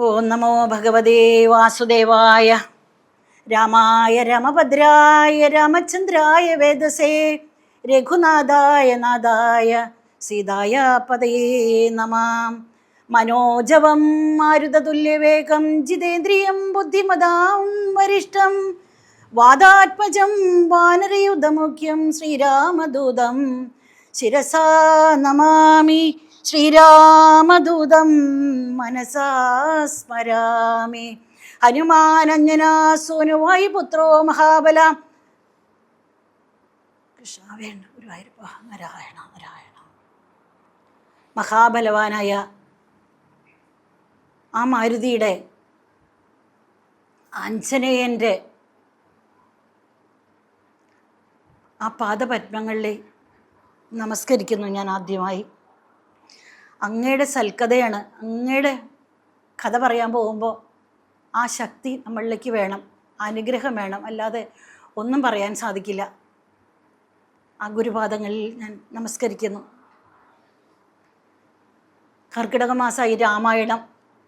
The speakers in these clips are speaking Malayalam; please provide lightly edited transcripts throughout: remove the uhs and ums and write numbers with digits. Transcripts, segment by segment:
ഓം നമോ ഭഗവതേ വാസുദേവായ. രാമായ രാമഭദ്രായ രാമചന്ദ്രായ വേദസേ രഘുനാഥായ നാഥായ സീതായ പതയേ നമഃ. മനോജവം മാരുതതുല്യവേഗം ജിതേന്ദ്രിയം ബുദ്ധിമതാം വരിഷ്ഠം വാദാത്മജം വാനരയുധമുഖ്യം ശ്രീരാമദൂതം ശിരസാ നമാമി. ശ്രീരാമദൂതം മനസാ സ്മരാമി. ഹനുമാനഞ്ജനാ സോനുവായി പുത്രോ മഹാബല. കൃഷ്ണാവേണ ഗുരുവായൂരപ്പ. നാരായണ നാരായണ. മഹാബലവാനായ ആ മാരുതിയുടെ ആഞ്ജനേയൻ്റെ ആ പാദപത്മങ്ങളിൽ നമസ്കരിക്കുന്നു ഞാൻ ആദ്യമായി. അങ്ങയുടെ സൽക്കഥയാണ്. അങ്ങയുടെ കഥ പറയാൻ പോകുമ്പോൾ ആ ശക്തി നമ്മളിലേക്ക് വേണം, അനുഗ്രഹം വേണം, അല്ലാതെ ഒന്നും പറയാൻ സാധിക്കില്ല. ആ ഗുരുപാദങ്ങളിൽ ഞാൻ നമസ്കരിക്കുന്നു. കർക്കിടക മാസമായി രാമായണം.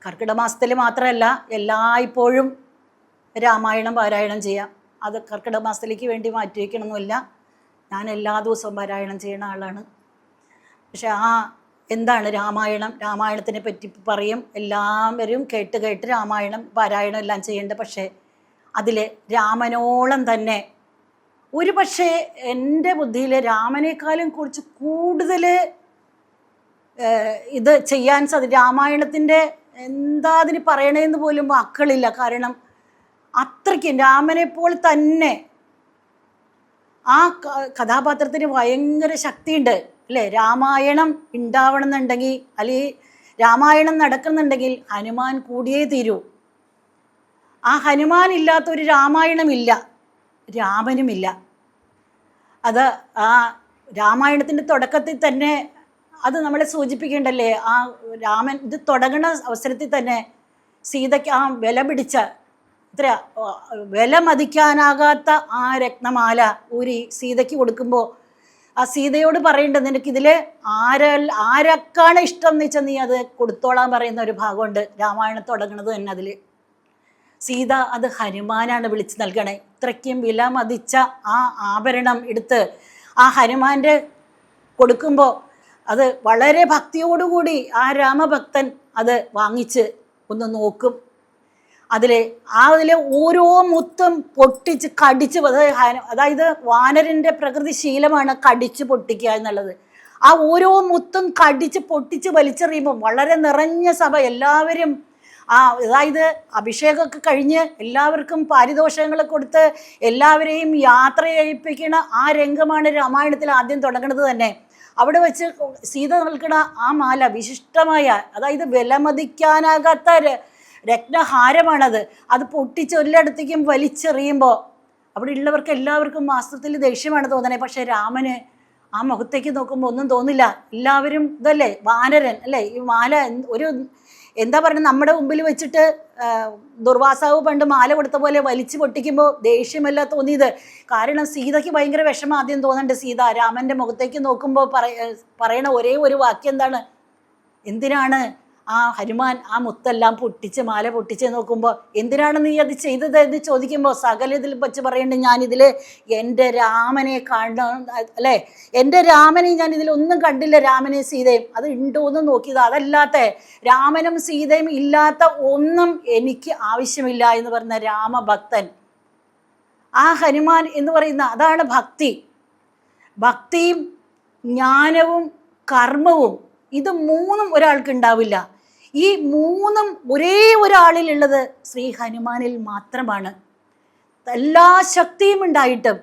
കർക്കിടക മാസത്തിൽ മാത്രമല്ല, എല്ലായ്പ്പോഴും രാമായണം പാരായണം ചെയ്യാം. അത് കർക്കിടക മാസത്തിലേക്ക് വേണ്ടി മാറ്റി വയ്ക്കണമെന്നില്ല. ഞാൻ എല്ലാ ദിവസവും പാരായണം ചെയ്യുന്ന ആളാണ്. പക്ഷെ എന്താണ് രാമായണം, രാമായണത്തിനെ പറ്റി പറയും. എല്ലാവരും കേട്ട് രാമായണം പാരായണം എല്ലാം ചെയ്യേണ്ട. പക്ഷേ അതിൽ രാമനോളം തന്നെ ഒരു പക്ഷേ എൻ്റെ ബുദ്ധിയിൽ രാമനേക്കാളും കുറച്ച് കൂടുതൽ ഇത് ചെയ്യാൻ സാധിക്കും. രാമായണത്തിൻ്റെ എന്താ അതിന് പറയണേന്ന് പോലും വാക്കുകളില്ല. കാരണം അത്രയ്ക്കും രാമനെപ്പോൾ തന്നെ ആ കഥാപാത്രത്തിന് ഭയങ്കര ശക്തിയുണ്ട് അല്ലേ. രാമായണം ഉണ്ടാവണമെന്നുണ്ടെങ്കിൽ, അല്ലെങ്കിൽ രാമായണം നടക്കുന്നുണ്ടെങ്കിൽ ഹനുമാൻ കൂടിയേ തീരൂ. ആ ഹനുമാൻ ഇല്ലാത്തൊരു രാമായണമില്ല, രാമനുമില്ല. അത് ആ രാമായണത്തിൻ്റെ തുടക്കത്തിൽ തന്നെ അത് നമ്മളെ സൂചിപ്പിക്കേണ്ടല്ലേ. ആ രാമൻ ഇത് തുടങ്ങുന്ന അവസരത്തിൽ തന്നെ സീതയ്ക്ക് ആ വില പിടിച്ച വില മതിക്കാനാകാത്ത ആ രത്നമാല ഊരി സീതയ്ക്ക് കൊടുക്കുമ്പോൾ ആ സീതയോട് പറയേണ്ടത്, നിനക്കിതിൽ ആരൊക്കെയാണ് ഇഷ്ടം എന്ന് വെച്ചാൽ നീ അത് കൊടുത്തോളാൻ പറയുന്ന ഒരു ഭാഗമുണ്ട് രാമായണം തുടങ്ങുന്നത് തന്നെ. അതിൽ സീത അത് ഹനുമാനാണ് വിളിച്ച് നൽകണേ. ഇത്രയ്ക്കും വില മതിച്ച ആ ആഭരണം എടുത്ത് ആ ഹനുമാൻ്റെ കൊടുക്കുമ്പോൾ അത് വളരെ ഭക്തിയോടുകൂടി ആ രാമഭക്തൻ അത് വാങ്ങിച്ച് ഒന്ന് നോക്കും. അതിലെ ഓരോ മുത്തും പൊട്ടിച്ച് കടിച്ച്, അതായത് വാനരൻ്റെ പ്രകൃതി ശീലമാണ് കടിച്ച് പൊട്ടിക്കുക എന്നുള്ളത്. ആ ഓരോ മുത്തും കടിച്ച് പൊട്ടിച്ച് വലിച്ചെറിയുമ്പോൾ വളരെ നിറഞ്ഞ സഭ, എല്ലാവരും അതായത് അഭിഷേകമൊക്കെ കഴിഞ്ഞ് എല്ലാവർക്കും പാരിതോഷങ്ങൾ കൊടുത്ത് എല്ലാവരെയും യാത്ര ചെയ്യിപ്പിക്കുന്ന ആ രംഗമാണ് രാമായണത്തിൽ ആദ്യം തുടങ്ങുന്നത് തന്നെ. അവിടെ വെച്ച് സീത നൽകണ ആ മാല വിശിഷ്ടമായ, അതായത് വിലമതിക്കാനാകാത്ത രത്നഹാരമാണത്. അത് പൊട്ടിച്ച് എല്ലായിടത്തേക്കും വലിച്ചെറിയുമ്പോൾ അവിടെ ഉള്ളവർക്ക് എല്ലാവർക്കും വാസ്തവത്തിൽ ദേഷ്യമാണ് തോന്നണേ. പക്ഷേ രാമന് ആ മുഖത്തേക്ക് നോക്കുമ്പോൾ ഒന്നും തോന്നില്ല. എല്ലാവരും ഇതല്ലേ വാനരൻ അല്ലേ, ഈ മാല ഒരു എന്താ പറയുക, നമ്മുടെ മുമ്പിൽ വെച്ചിട്ട് ദുർവാസാവ് പണ്ട് മാല കൊടുത്ത പോലെ വലിച്ചു പൊട്ടിക്കുമ്പോൾ ദേഷ്യമല്ല തോന്നിയത്. കാരണം സീതയ്ക്ക് ഭയങ്കര വിഷമം ആദ്യം തോന്നണ്ട്. സീത രാമൻ്റെ മുഖത്തേക്ക് നോക്കുമ്പോൾ പറയണ ഒരേ ഒരു വാക്യം എന്താണ്, എന്തിനാണ് ആ ഹനുമാൻ ആ മുത്തെല്ലാം പൊട്ടിച്ച് മാല പൊട്ടിച്ച് നോക്കുമ്പോൾ എന്തിനാണ് നീ അത് ചെയ്തത് എന്ന് ചോദിക്കുമ്പോൾ സകല ഇതിൽ വെച്ച് പറയുന്നുണ്ട്, ഞാനിതിൽ എൻ്റെ രാമനെ കാണണം അല്ലേ, എൻ്റെ രാമനെ ഞാൻ ഇതിലൊന്നും കണ്ടില്ല, രാമനെ സീതയും അത് ഉണ്ടോയെന്ന് നോക്കിയത്. അതല്ലാത്ത രാമനും സീതയും ഇല്ലാത്ത ഒന്നും എനിക്ക് ആവശ്യമില്ല എന്ന് പറഞ്ഞ രാമഭക്തൻ, ആ ഹനുമാൻ എന്ന് പറയുന്ന അതാണ് ഭക്തി. ഭക്തിയും ജ്ഞാനവും കർമ്മവും ഇത് മൂന്നും ഒരാൾക്ക് ഉണ്ടാവില്ല. ഈ മൂന്നും ഒരേ ഒരാളിലുള്ളത് ശ്രീ ഹനുമാനിൽ മാത്രമാണ്. എല്ലാ ശക്തിയും ഉണ്ടായിട്ടും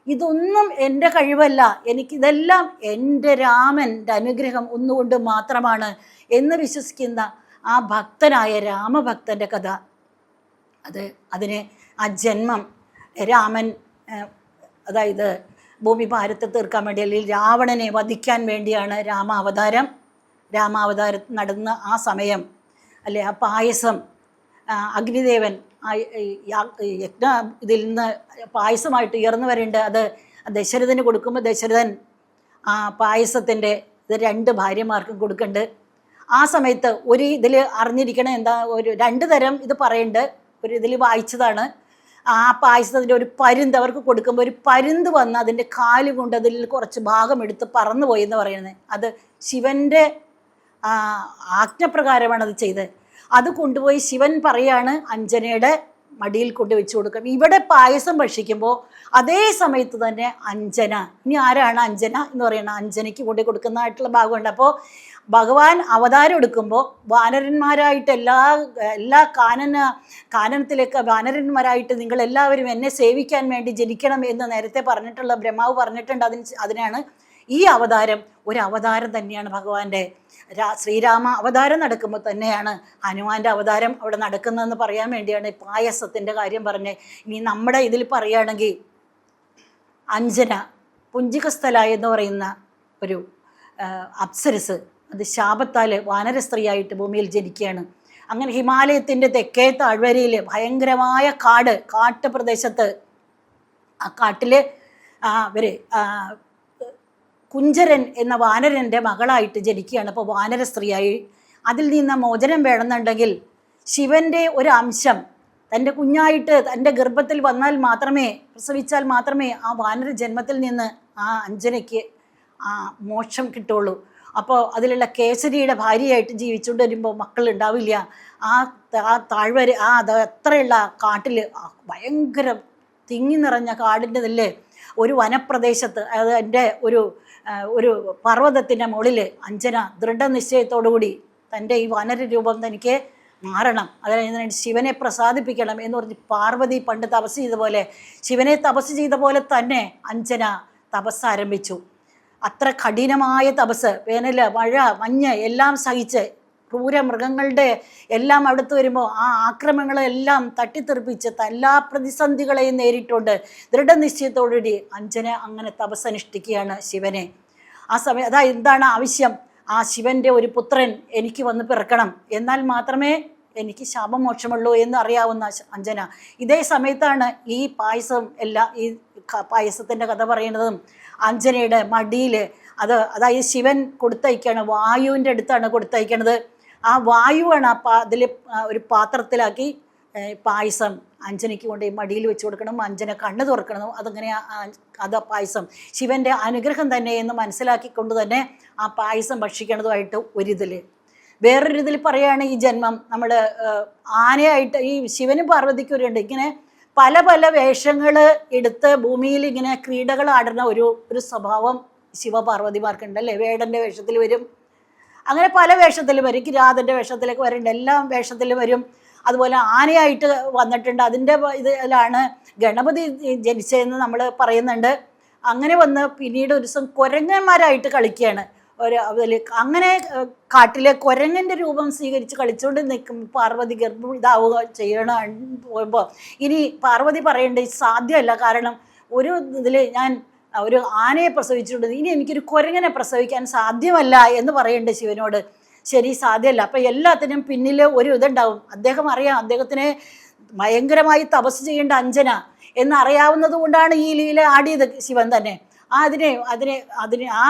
ഇതൊന്നും എൻ്റെ കഴിവല്ല, എനിക്കിതെല്ലാം എൻ്റെ രാമൻ്റെ അനുഗ്രഹം ഒന്നുകൊണ്ട് മാത്രമാണ് എന്ന് വിശ്വസിക്കുന്ന ആ ഭക്തനായ രാമഭക്തൻ്റെ കഥ. അതിന് ആ ജന്മം രാമൻ, അതായത് ഭൂമി ഭാരത്തെ തീർക്കാൻ വേണ്ടി അല്ലെങ്കിൽ രാവണനെ വധിക്കാൻ വേണ്ടിയാണ് രാമാവതാരം നടന്ന ആ സമയം അല്ലെ. ആ പായസം അഗ്നിദേവൻ യജ്ഞ ഇതിൽ നിന്ന് പായസമായിട്ട് ഉയർന്നു വരേണ്ടത് അത് ദശരഥന് കൊടുക്കുമ്പോൾ ദശരഥൻ ആ പായസത്തിൻ്റെ ഇത് 2 ഭാര്യമാർക്കും കൊടുക്കുന്നുണ്ട്. ആ സമയത്ത് ഒരു ഇതിൽ അറിഞ്ഞിരിക്കണം എന്താ, ഒരു 2 തരം ഇത് പറയുന്നുണ്ട്. ഒരു ഇതിൽ വായിച്ചതാണ്. ആ പായസത്തിൻ്റെ ഒരു പരുന്ത് അവർക്ക് കൊടുക്കുമ്പോൾ ഒരു പരുന്ത് വന്ന് അതിൻ്റെ കാല് കൊണ്ട് അതിൽ കുറച്ച് ഭാഗം എടുത്ത് പറന്നു പോയി എന്ന് പറയുന്നത്. അത് ശിവൻ്റെ ആജ്ഞപ്രകാരമാണ് അത് ചെയ്തത്. അത് കൊണ്ടുപോയി ശിവൻ പറയാണ് അഞ്ജനയുടെ മടിയിൽ കൊണ്ട് വെച്ച് കൊടുക്കും. ഇവിടെ പായസം ഭക്ഷിക്കുമ്പോൾ അതേ സമയത്ത് തന്നെ അഞ്ജന, ഇനി ആരാണ് അഞ്ജന എന്ന് പറയുന്നത്, അഞ്ജനയ്ക്ക് കൊണ്ട് കൊടുക്കുന്നതായിട്ടുള്ള ഭാഗമുണ്ട്. അപ്പോൾ ഭഗവാൻ അവതാരം എടുക്കുമ്പോൾ വാനരന്മാരായിട്ട് എല്ലാ കാനനത്തിലേക്ക് വാനരന്മാരായിട്ട് നിങ്ങളെല്ലാവരും എന്നെ സേവിക്കാൻ വേണ്ടി ജനിക്കണം എന്ന് നേരത്തെ പറഞ്ഞിട്ടുള്ള ബ്രഹ്മാവ് പറഞ്ഞിട്ടുണ്ട്. അതിനാണ് ഈ അവതാരം ഒരു അവതാരം തന്നെയാണ് ഭഗവാന്റെ. ശ്രീരാമ അവതാരം നടക്കുമ്പോൾ തന്നെയാണ് ഹനുമാന്റെ അവതാരം അവിടെ നടക്കുന്നതെന്ന് പറയാൻ വേണ്ടിയാണ് പായസത്തിൻ്റെ കാര്യം പറഞ്ഞത്. ഇനി നമ്മുടെ ഇതിൽ പറയുകയാണെങ്കിൽ അഞ്ജന പുഞ്ചികസ്ഥല എന്ന് പറയുന്ന ഒരു അപ്സരസ്, അത് ശാപത്താൽ വാനര സ്ത്രീയായിട്ട് ഭൂമിയിൽ ജനിക്കുകയാണ്. അങ്ങനെ ഹിമാലയത്തിൻ്റെ തെക്കേ താഴ്വരയിൽ ഭയങ്കരമായ കാട്ടുപ്രദേശത്ത് ആ കാട്ടിൽ അവർ കുഞ്ചരൻ എന്ന വാനരൻ്റെ മകളായിട്ട് ജനിക്കുകയാണ്. അപ്പോൾ വാനര സ്ത്രീയായി അതിൽ നിന്ന് മോചനം വേണമെന്നുണ്ടെങ്കിൽ ശിവൻ്റെ ഒരു അംശം തൻ്റെ കുഞ്ഞായിട്ട് തൻ്റെ ഗർഭത്തിൽ വന്നാൽ മാത്രമേ, പ്രസവിച്ചാൽ മാത്രമേ ആ വാനര ജന്മത്തിൽ നിന്ന് ആ അഞ്ജനയ്ക്ക് ആ മോക്ഷം കിട്ടുള്ളൂ. അപ്പോൾ അതിലുള്ള കേസരിയുടെ ഭാര്യയായിട്ട് ജീവിച്ചുകൊണ്ട് വരുമ്പോൾ മക്കളുണ്ടാവില്ല. ആ താഴ്വര അത് അത്രയുള്ള കാട്ടിൽ ഭയങ്കര തിങ്ങി നിറഞ്ഞ കാടിൻ്റെ ഇതിൽ ഒരു വനപ്രദേശത്ത്, അത് എൻ്റെ ഒരു പർവ്വതത്തിൻ്റെ മുകളിൽ അഞ്ജന ദൃഢനിശ്ചയത്തോടുകൂടി തൻ്റെ ഈ വാനര രൂപം തനിക്ക് മാറണം, അതായത് ശിവനെ പ്രസാദിപ്പിക്കണം എന്ന് പറഞ്ഞ് പാർവതി പണ്ട് തപസ് ചെയ്ത പോലെ, ശിവനെ തപസ് ചെയ്ത പോലെ തന്നെ അഞ്ജന തപസ് ആരംഭിച്ചു. അത്ര കഠിനമായ തപസ്, വേനൽ, മഴ, മഞ്ഞ് എല്ലാം സഹിച്ച് ക്രൂരമൃഗങ്ങളുടെ എല്ലാം അടുത്ത് വരുമ്പോൾ ആ ആക്രമണങ്ങളെല്ലാം തട്ടിത്തെറിപ്പിച്ച് എല്ലാ പ്രതിസന്ധികളെയും നേരിട്ടുണ്ട് ദൃഢനിശ്ചയത്തോടുകൂടി അഞ്ജന അങ്ങനെ തപസ് അനുഷ്ഠിക്കുകയാണ് ശിവനെ. ആ സമയം എന്താണ് ആവശ്യം, ആ ശിവൻ്റെ ഒരു പുത്രൻ എനിക്ക് വന്ന് പിറക്കണം, എന്നാൽ മാത്രമേ എനിക്ക് ശാപമോക്ഷമുള്ളൂ എന്ന് അറിയാവുന്ന അഞ്ജന. ഇതേ സമയത്താണ് ഈ പായസം ഈ പായസത്തിൻ്റെ കഥ പറയുന്നതും അഞ്ജനയുടെ മടിയിൽ അതായത് ശിവൻ കൊടുത്തയക്കുകയാണ്, വായുവിൻ്റെ അടുത്താണ് കൊടുത്തയക്കണത്. ആ വായുവാണ് അതിൽ ഒരു പാത്രത്തിലാക്കി പായസം അഞ്ജനയ്ക്ക് കൊണ്ട് മടിയിൽ വെച്ച് കൊടുക്കണം. അഞ്ജന കണ്ണ് തുറക്കണം. അതങ്ങനെ പായസം ശിവൻ്റെ അനുഗ്രഹം തന്നെ എന്ന് മനസ്സിലാക്കിക്കൊണ്ട് തന്നെ ആ പായസം ഭക്ഷിക്കണതുമായിട്ട് ഒരിതിൽ. വേറൊരിതിൽ പറയുകയാണ് ഈ ജന്മം നമ്മൾ ആനയായിട്ട് ഈ ശിവനും പാർവതിക്കും ഒരുണ്ട് ഇങ്ങനെ പല പല വേഷങ്ങൾ എടുത്ത് ഭൂമിയിൽ ഇങ്ങനെ ക്രീഡകൾ ആടുന്ന ഒരു സ്വഭാവം ശിവപാർവതിമാർക്കുണ്ട് അല്ലേ. വേടൻ്റെ വേഷത്തിൽ വരും, അങ്ങനെ പല വേഷത്തിൽ വരും, കിരാതൻ്റെ വേഷത്തിലേക്ക് വരുന്നുണ്ട്, എല്ലാ വേഷത്തിലും വരും. അതുപോലെ ആനയായിട്ട് വന്നിട്ടുണ്ട്. അതിൻ്റെ ഇതിലാണ് ഗണപതി ജനിച്ചതെന്ന് നമ്മൾ പറയുന്നുണ്ട്. അങ്ങനെ വന്ന് പിന്നീട് ഒരു ദിവസം കുരങ്ങന്മാരായിട്ട് കളിക്കുകയാണ്. അങ്ങനെ കാട്ടിലെ കുരങ്ങൻ്റെ രൂപം സ്വീകരിച്ച് കളിച്ചുകൊണ്ട് നിൽക്കും പാർവതി ഗർഭം ഇതാവുക ചെയ്യണം പോകുമ്പോൾ ഇനി പാർവതി പറയേണ്ടത് സാധ്യമല്ല, കാരണം ഒരു ഇതിൽ ഞാൻ ഒരു ആനയെ പ്രസവിച്ചിട്ടുണ്ട്, ഇനി എനിക്കൊരു കുരങ്ങനെ പ്രസവിക്കാൻ സാധ്യമല്ല എന്ന് പറയേണ്ടത് ശിവനോട്. ശരി, സാധ്യമല്ല. അപ്പം എല്ലാത്തിനും പിന്നിൽ ഒരു ഇതുണ്ടാവും. അദ്ദേഹം അറിയാം, അദ്ദേഹത്തിനെ ഭയങ്കരമായി തപസ് ചെയ്യേണ്ട അഞ്ജന എന്നറിയാവുന്നത് കൊണ്ടാണ് ഈ ലീല ആടിയത് ശിവൻ തന്നെ. അതിനെ ആ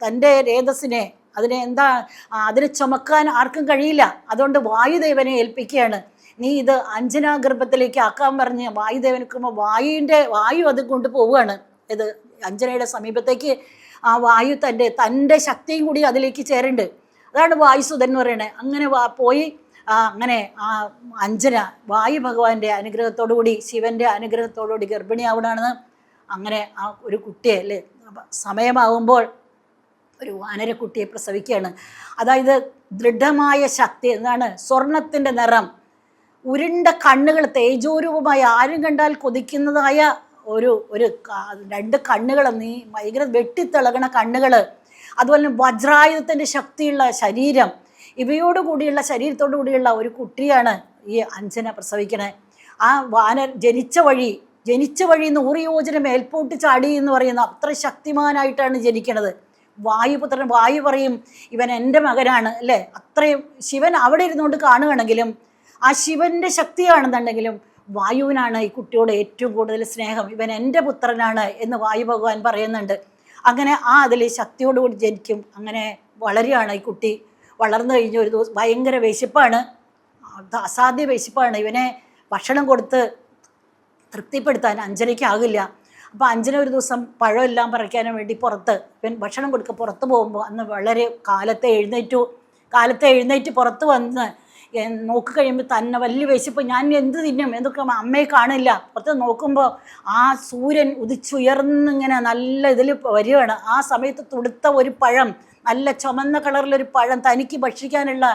തൻ്റെ രേതസ്സിനെ അതിനെ ചുമക്കാൻ ആർക്കും കഴിയില്ല. അതുകൊണ്ട് വായുദേവനെ ഏൽപ്പിക്കുകയാണ്. നീ ഇത് അഞ്ജന ഗർഭത്തിലേക്ക് ആക്കാൻ പറഞ്ഞ് വായുദേവനക്കുമ്പോൾ വായു അത് കൊണ്ടുപോവുകയാണ്. ഇത് അഞ്ജനയുടെ സമീപത്തേക്ക് ആ വായു തൻ്റെ ശക്തിയും കൂടി അതിലേക്ക് ചേരുന്നുണ്ട്. അതാണ് വായുസുതൻ എന്ന് പറയുന്നത്. അങ്ങനെ പോയി അങ്ങനെ ആ അഞ്ജന വായു ഭഗവാന്റെ അനുഗ്രഹത്തോടുകൂടി ശിവൻ്റെ അനുഗ്രഹത്തോടുകൂടി ഗർഭിണിയാവണമെന്ന് അങ്ങനെ ആ ഒരു കുട്ടിയെ അല്ലേ സമയമാകുമ്പോൾ ഒരു വാനരക്കുട്ടിയെ പ്രസവിക്കുകയാണ്. അതായത് ദൃഢമായ ശക്തി എന്താണ്, സ്വർണത്തിൻ്റെ നിറം, ഉരുണ്ട കണ്ണുകൾ, തേജോരൂപമായ ആരും കണ്ടാൽ കൊതിക്കുന്നതായ ഒരു 2 കണ്ണുകൾ, നീ ഭയങ്കര വെട്ടിത്തിളകണ കണ്ണുകൾ, അതുപോലെ വജ്രായുധത്തിൻ്റെ ശക്തിയുള്ള ശരീരം, ഇവയോടുകൂടിയുള്ള ശരീരത്തോടു കൂടിയുള്ള ഒരു കുട്ടിയാണ് ഈ അഞ്ജന പ്രസവിക്കണേ. ആ ജനിച്ച വഴി 100 യോജന മേൽപോട്ട് ചാടി എന്ന് പറയുന്ന അത്ര ശക്തിമാനായിട്ടാണ് ജനിക്കണത്. വായുപുത്രൻ. വായു പറയും ഇവൻ എൻ്റെ മകനാണ് അല്ലേ. അത്രയും ശിവൻ അവിടെ ഇരുന്നുകൊണ്ട് കാണുകയാണെങ്കിലും ആ ശിവൻ്റെ ശക്തിയാണെന്നുണ്ടെങ്കിലും വായുവിനാണ് ഈ കുട്ടിയോട് ഏറ്റവും കൂടുതൽ സ്നേഹം. ഇവൻ എൻ്റെ പുത്രനാണ് എന്ന് വായു ഭഗവാൻ പറയുന്നുണ്ട്. അങ്ങനെ അതിൽ ശക്തിയോടുകൂടി ജനിക്കും. അങ്ങനെ വളരെയാണ് ഈ കുട്ടി. വളർന്നു കഴിഞ്ഞ ഒരു ദിവസം ഭയങ്കര വിശപ്പാണ്, അസാധ്യ വിശപ്പാണ്. ഇവനെ ഭക്ഷണം കൊടുത്ത് തൃപ്തിപ്പെടുത്താൻ അഞ്ജനയ്ക്കാകില്ല. അപ്പോൾ അഞ്ജന ഒരു ദിവസം പഴമെല്ലാം പറിക്കാനും വേണ്ടി ഇവൻ ഭക്ഷണം കൊടുക്കുക പുറത്ത് പോകുമ്പോൾ അന്ന് വളരെ കാലത്തെ എഴുന്നേറ്റ് പുറത്ത് വന്ന് നോക്കിക്കഴിയുമ്പോൾ തന്നെ വലിയ വിശപ്പ്, ഞാൻ എന്ത് തിന്നും എന്തൊക്കെ, അമ്മയെ കാണില്ല. പുറത്ത് നോക്കുമ്പോൾ ആ സൂര്യൻ ഉദിച്ചുയർന്നിങ്ങനെ നല്ല ഇതിൽ വരികയാണ്. ആ സമയത്ത് തുടുത്ത ഒരു പഴം, നല്ല ചുമന്ന കളറിലൊരു പഴം, തനിക്ക് ഭക്ഷിക്കാനുള്ള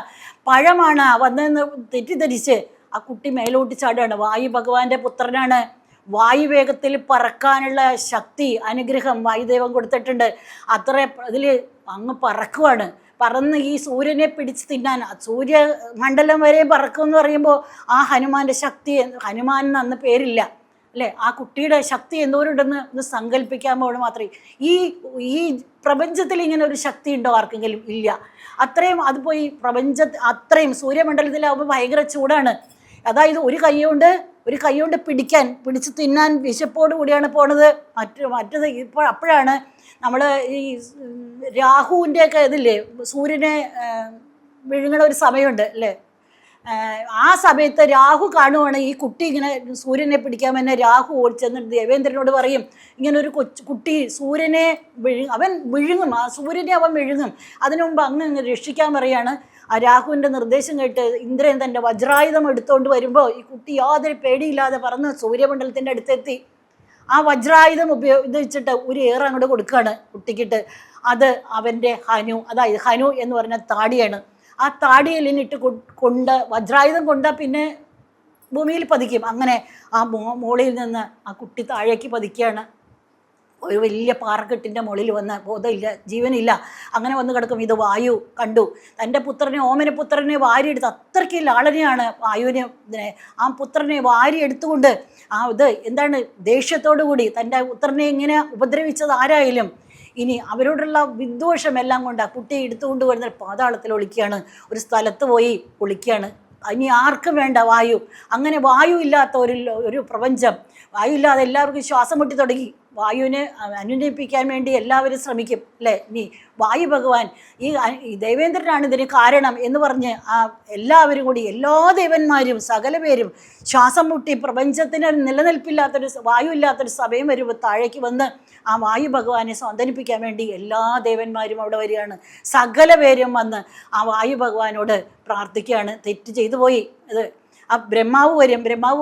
പഴമാണ് വന്നതെന്ന് തെറ്റിദ്ധരിച്ച് ആ കുട്ടി മേലോട്ട് ചാടുകയാണ്. വായു ഭഗവാന്റെ പുത്രനാണ്. വായുവേഗത്തിൽ പറക്കാനുള്ള ശക്തി, അനുഗ്രഹം വായുദേവൻ കൊടുത്തിട്ടുണ്ട്. അത്ര ഇതിൽ അങ്ങ് പറക്കുവാണ്. പറന്ന് ഈ സൂര്യനെ പിടിച്ച് തിന്നാൻ, സൂര്യമണ്ഡലം വരെ പറക്കുമെന്ന് പറയുമ്പോൾ ആ ഹനുമാന്റെ ശക്തി, ഹനുമാൻ അന്ന് പേരില്ല അല്ലേ, ആ കുട്ടിയുടെ ശക്തി എന്തോരുണ്ടെന്ന് ഒന്ന് സങ്കല്പിക്കാമ്പോൾ മാത്രമേ ഈ പ്രപഞ്ചത്തിൽ ഇങ്ങനെ ഒരു ശക്തി ഉണ്ടോ ആർക്കെങ്കിലും? ഇല്ല. അത്രയും അത് പോയി അത്രയും സൂര്യമണ്ഡലത്തിലാവുമ്പോൾ ഭയങ്കര ചൂടാണ്. അതായത് ഒരു കൈ കൊണ്ട് പിടിച്ച് തിന്നാൻ വിശപ്പോട് കൂടിയാണ് പോണത്. മറ്റത് അപ്പോഴാണ് നമ്മൾ ഈ രാഹുവിൻ്റെയൊക്കെ ഇതില്ലേ, സൂര്യനെ വിഴുങ്ങണ ഒരു സമയമുണ്ട് അല്ലേ, ആ സമയത്ത് രാഹു കാണുവാണ് ഈ കുട്ടി ഇങ്ങനെ സൂര്യനെ പിടിക്കാമെന്നെ. രാഹു ഓടിച്ചെന്നിട്ട് ദേവേന്ദ്രനോട് പറയും, ഇങ്ങനെ ഒരു കുട്ടി സൂര്യനെ അവൻ വിഴുങ്ങും, ആ സൂര്യനെ അവൻ വിഴുങ്ങും, അതിനു മുമ്പ് അങ്ങ് രക്ഷിക്കാൻ പറയാണ്. ആ രാഹുവിൻ്റെ നിർദ്ദേശം കേട്ട് ഇന്ദ്രൻ തൻ്റെ വജ്രായുധം എടുത്തുകൊണ്ട് വരുമ്പോൾ ഈ കുട്ടി യാതൊരു പേടിയില്ലാതെ പറന്ന് സൂര്യമണ്ഡലത്തിൻ്റെ അടുത്തെത്തി. ആ വജ്രായുധം ഉപയോഗിച്ചിട്ട് ഒരു ഏറ് അങ്ങോട്ട് കൊടുക്കുകയാണ് കുട്ടിക്കിട്ട്. അത് അവൻ്റെ അതായത് ഹനു എന്ന് പറഞ്ഞ താടിയാണ്. ആ താടിയിലിട്ട് വജ്രായുധം കൊണ്ടാൽ പിന്നെ ഭൂമിയിൽ പതിക്കും. അങ്ങനെ ആ മോളിൽ നിന്ന് ആ കുട്ടി താഴേക്ക് പതിക്കുകയാണ്. ഒരു വലിയ പാറക്കെട്ടിൻ്റെ മുകളിൽ വന്ന് ബോധമില്ല, ജീവനില്ല, അങ്ങനെ വന്ന് കിടക്കും. ഇത് വായു കണ്ടു. തൻ്റെ ഓമനപുത്രനെ വാരിയെടുത്ത്, അത്രയ്ക്ക് ലാളനെയാണ് വായുവിനെ. ആ പുത്രനെ വാരിയെടുത്തുകൊണ്ട് എന്താണ് ദേഷ്യത്തോടു കൂടി തൻ്റെ പുത്രനെ ഇങ്ങനെ ഉപദ്രവിച്ചത് ആരായാലും ഇനി അവരോടുള്ള വിദ്വേഷമെല്ലാം കൊണ്ട് ആ കുട്ടിയെ എടുത്തുകൊണ്ട് വരുന്ന പാതാളത്തിൽ ഒളിക്കുകയാണ്. ഒരു സ്ഥലത്ത് പോയി ഒളിക്കുകയാണ്. ഇനി ആർക്കും വേണ്ട വായു. അങ്ങനെ വായു ഇല്ലാത്ത ഒരു പ്രപഞ്ചം, വായു ഇല്ലാതെ എല്ലാവർക്കും ശ്വാസം മുട്ടി തുടങ്ങി. വായുവിനെ അനുനയിപ്പിക്കാൻ വേണ്ടി എല്ലാവരും ശ്രമിക്കും അല്ലേ. ഇനി വായു ഭഗവാൻ ഈ ദേവേന്ദ്രനാണ് ഇതിന് കാരണം എന്ന് പറഞ്ഞ് എല്ലാവരും കൂടി, എല്ലാ ദേവന്മാരും സകല പേരും ശ്വാസം മുട്ടി പ്രപഞ്ചത്തിന് നിലനിൽപ്പില്ലാത്തൊരു വായു ഇല്ലാത്തൊരു സമയം വരുമ്പോൾ താഴേക്ക് വന്ന് ആ വായു ഭഗവാനെ സ്വാന്തനിപ്പിക്കാൻ വേണ്ടി എല്ലാ ദേവന്മാരും അവിടെ വരികയാണ്. സകല പേരും വന്ന് ആ വായു ഭഗവാനോട് പ്രാർത്ഥിക്കുകയാണ്. തെറ്റ് ചെയ്തു പോയി. ആ ബ്രഹ്മാവ്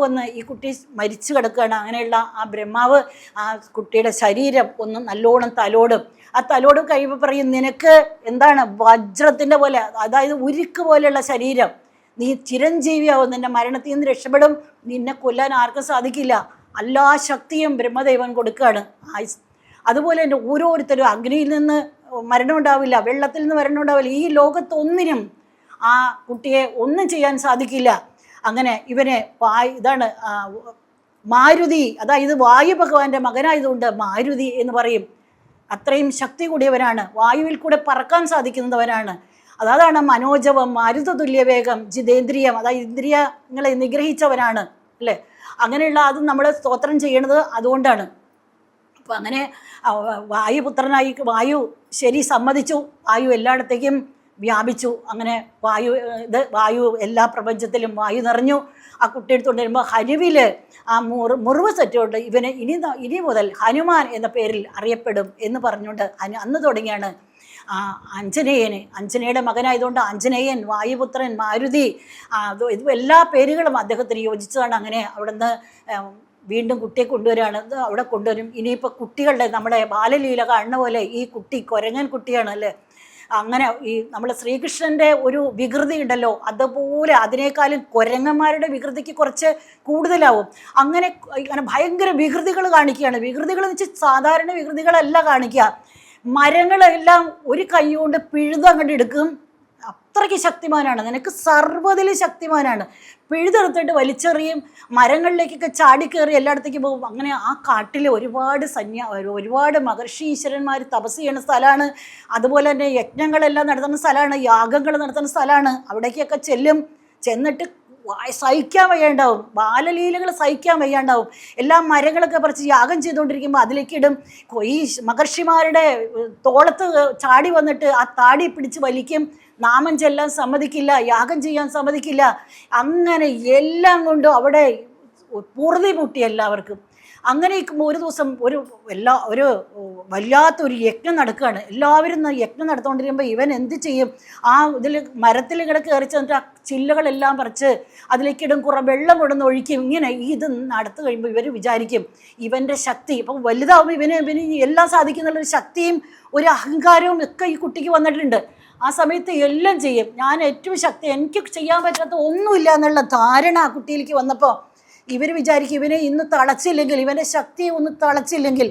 വന്ന് ഈ കുട്ടി മരിച്ചു കിടക്കുകയാണ്. അങ്ങനെയുള്ള ആ ബ്രഹ്മാവ് ആ കുട്ടിയുടെ ശരീരം ഒന്ന് നല്ലോണം തലോടും. ആ തലോടും കഴിയുമ്പോൾ പറയും, നിനക്ക് എന്താണ് വജ്രത്തിൻ്റെ പോലെ, അതായത് ഉരുക്ക് പോലെയുള്ള ശരീരം, നീ ചിരഞ്ജീവിയാവും, നിന്റെ മരണത്തിൽ നിന്ന് രക്ഷപ്പെടും, നിന്നെ കൊല്ലാൻ ആർക്കും സാധിക്കില്ല. എല്ലാ ശക്തിയും ബ്രഹ്മദേവൻ കൊടുക്കുകയാണ്. അതുപോലെ തന്നെ ഓരോരുത്തരും അഗ്നിയിൽ നിന്ന് മരണം ഉണ്ടാവില്ല, വെള്ളത്തിൽ നിന്ന് മരണം ഉണ്ടാവില്ല, ഈ ലോകത്തൊന്നിനും ആ കുട്ടിയെ ഒന്നും ചെയ്യാൻ സാധിക്കില്ല. അങ്ങനെ ഇവനെ മാരുതി, അതായത് വായു ഭഗവാന്റെ മകനായതുകൊണ്ട് മാരുതി എന്ന് പറയും. അത്രയും ശക്തി കൂടിയവനാണ്, വായുവിൽ കൂടെ പറക്കാൻ സാധിക്കുന്നവനാണ്. അതാണ് മനോജവം, മാരുത തുല്യവേഗം, ജിതേന്ദ്രിയം, അതായത് ഇന്ദ്രിയങ്ങളെ നിഗ്രഹിച്ചവനാണ് അല്ലേ. അങ്ങനെയുള്ള അത് നമ്മൾ സ്തോത്രം ചെയ്യണത് അതുകൊണ്ടാണ്. അപ്പം അങ്ങനെ വായുപുത്രനായി വായു സമ്മതിച്ചു. വായു എല്ലായിടത്തേക്കും വ്യാപിച്ചു. അങ്ങനെ വായു എല്ലാ പ്രപഞ്ചത്തിലും വായു നിറഞ്ഞു. ആ കുട്ടി എടുത്തുകൊണ്ട് വരുമ്പോൾ ഹനുവിൽ ആ മുറിവ് സെറ്റുകൊണ്ട് ഇവന് ഇനി മുതൽ ഹനുമാൻ എന്ന പേരിൽ അറിയപ്പെടും എന്ന് പറഞ്ഞുകൊണ്ട് അന്ന് തുടങ്ങിയാണ് അഞ്ജനയുടെ മകനായതുകൊണ്ട് ആഞ്ജനേയൻ, വായുപുത്രൻ, മാരുതി, ഇത് എല്ലാ പേരുകളും അദ്ദേഹത്തിന് യോജിച്ചതാണ്. അങ്ങനെ അവിടുന്ന് വീണ്ടും കുട്ടിയെ കൊണ്ടുവരികയാണ്. അവിടെ കൊണ്ടുവരും. ഇനിയിപ്പോൾ കുട്ടികളുടെ നമ്മുടെ ബാലലീല കാണുന്ന പോലെ ഈ കുട്ടി കൊരങ്ങൻ കുട്ടിയാണ് അല്ലേ. അങ്ങനെ ഈ നമ്മൾ ശ്രീകൃഷ്ണൻ്റെ ഒരു വികൃതി ഉണ്ടല്ലോ, അതുപോലെ അതിനേക്കാളും കുരങ്ങന്മാരുടെ വികൃതിക്ക് കുറച്ച് കൂടുതലാവും. അങ്ങനെ ഭയങ്കര വികൃതികൾ കാണിക്കുകയാണ്. വികൃതികൾ എന്ന് വെച്ചാൽ സാധാരണ വികൃതികളല്ല കാണിക്കുക. മരങ്ങളെല്ലാം ഒരു കൈ കൊണ്ട് പിഴുതങ്ങോട്ട് എടുക്കും. അത്രയ്ക്ക് ശക്തിമാനാണ്, നിനക്ക് സർവ്വതിലും ശക്തിമാനാണ്. പിഴുതെടുത്തിട്ട് വലിച്ചെറിയും, മരങ്ങളിലേക്കൊക്കെ ചാടിക്കയറി എല്ലായിടത്തേക്കും പോകും. അങ്ങനെ ആ കാട്ടിൽ ഒരുപാട് മഹർഷി ഈശ്വരന്മാർ തപസ് ചെയ്യുന്ന സ്ഥലമാണ്. അതുപോലെ തന്നെ യജ്ഞങ്ങളെല്ലാം നടത്തുന്ന സ്ഥലമാണ്, യാഗങ്ങൾ നടത്തുന്ന സ്ഥലമാണ്. അവിടേക്കൊക്കെ ചെന്നിട്ട് സഹിക്കാൻ വയ്യാണ്ടാവും, ബാലലീലകൾ സഹിക്കാൻ വയ്യാണ്ടാവും. എല്ലാ മരങ്ങളൊക്കെ പറിച്ച് യാഗം ചെയ്തുകൊണ്ടിരിക്കുമ്പോൾ അതിലേക്കിടും. ഈ മഹർഷിമാരുടെ തോളത്ത് ചാടി വന്നിട്ട് ആ താടി പിടിച്ച് വലിക്കും. നാമം ചെല്ലാൻ സമ്മതിക്കില്ല, യാഗം ചെയ്യാൻ സമ്മതിക്കില്ല. അങ്ങനെ എല്ലാം കൊണ്ടും അവിടെ പൂർതി മുട്ടി എല്ലാവർക്കും. അങ്ങനെ ഒരു ദിവസം ഒരു വല്ലാത്തൊരു യജ്ഞം നടക്കുകയാണ്. എല്ലാവരും യജ്ഞം നടത്തുകൊണ്ടിരിക്കുമ്പോൾ ഇവൻ എന്ത് ചെയ്യും? ഇതിൽ മരത്തിൽ കിടക്ക് കയറി ചെന്നിട്ട് ആ ചില്ലകളെല്ലാം പറിച്ച് അതിലേക്കിടും, കുറെ വെള്ളം കൊണ്ടുവന്ന് ഒഴിക്കും. ഇങ്ങനെ ഇത് നടത്തു കഴിയുമ്പോൾ ഇവർ വിചാരിക്കും ഇവൻ്റെ ശക്തി ഇപ്പം വലുതാവുമ്പോൾ ഇവന് എല്ലാം സാധിക്കുന്നുള്ളൊരു ശക്തിയും ഒരു അഹങ്കാരവും ഒക്കെ ഈ കുട്ടിക്ക് വന്നിട്ടുണ്ട്. ആ സമയത്ത് എല്ലാം ചെയ്യും. ഞാൻ ഏറ്റവും ശക്തി, എനിക്ക് ചെയ്യാൻ പറ്റാത്ത ഒന്നുമില്ല എന്നുള്ള ധാരണ ആ കുട്ടിയിലേക്ക് വന്നപ്പോൾ ഇവർ വിചാരിക്കും ഇവനെ ഇന്ന് തളച്ചില്ലെങ്കിൽ, ഇവൻ്റെ ശക്തിയെ ഒന്ന് തളച്ചില്ലെങ്കിൽ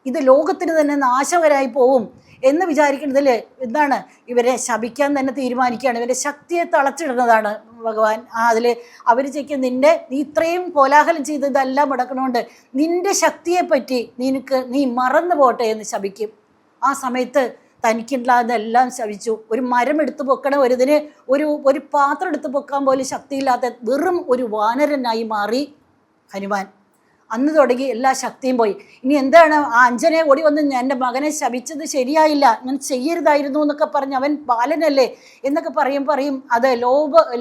ഇത് ലോകത്തിന് തന്നെ നാശകരായി പോവും എന്ന് വിചാരിക്കുന്നതിൽ എന്താണ്, ഇവരെ ശപിക്കാൻ തന്നെ തീരുമാനിക്കുകയാണ്. ഇവൻ്റെ ശക്തിയെ തളച്ചിടുന്നതാണ് ഭഗവാൻ. അതിൽ അവർ ചോദിക്കും നീ ഇത്രയും കോലാഹലം ചെയ്ത് ഇതെല്ലാം മുടക്കണോണ്ട് നിൻ്റെ ശക്തിയെപ്പറ്റി നീ മറന്നു പോട്ടെ എന്ന് ശപിക്കും. ആ സമയത്ത് തനിക്കുണ്ടാകുന്നതെല്ലാം ശപിച്ചു. ഒരു മരം എടുത്തു പൊക്കണം, ഒരു പാത്രം എടുത്ത് പൊക്കാൻ പോലും ശക്തിയില്ലാത്ത വെറും ഒരു വാനരനായി മാറി ഹനുമാൻ. അന്ന് തുടങ്ങി എല്ലാ ശക്തിയും പോയി. ഇനി എന്താണ് ആ അഞ്ജനയെ ഓടി വന്ന് എൻ്റെ മകനെ ശപിച്ചത് ശരിയായില്ല, ഞാൻ ചെയ്യരുതായിരുന്നു എന്നൊക്കെ പറഞ്ഞ് അവൻ ബാലനല്ലേ എന്നൊക്കെ പറയും അത്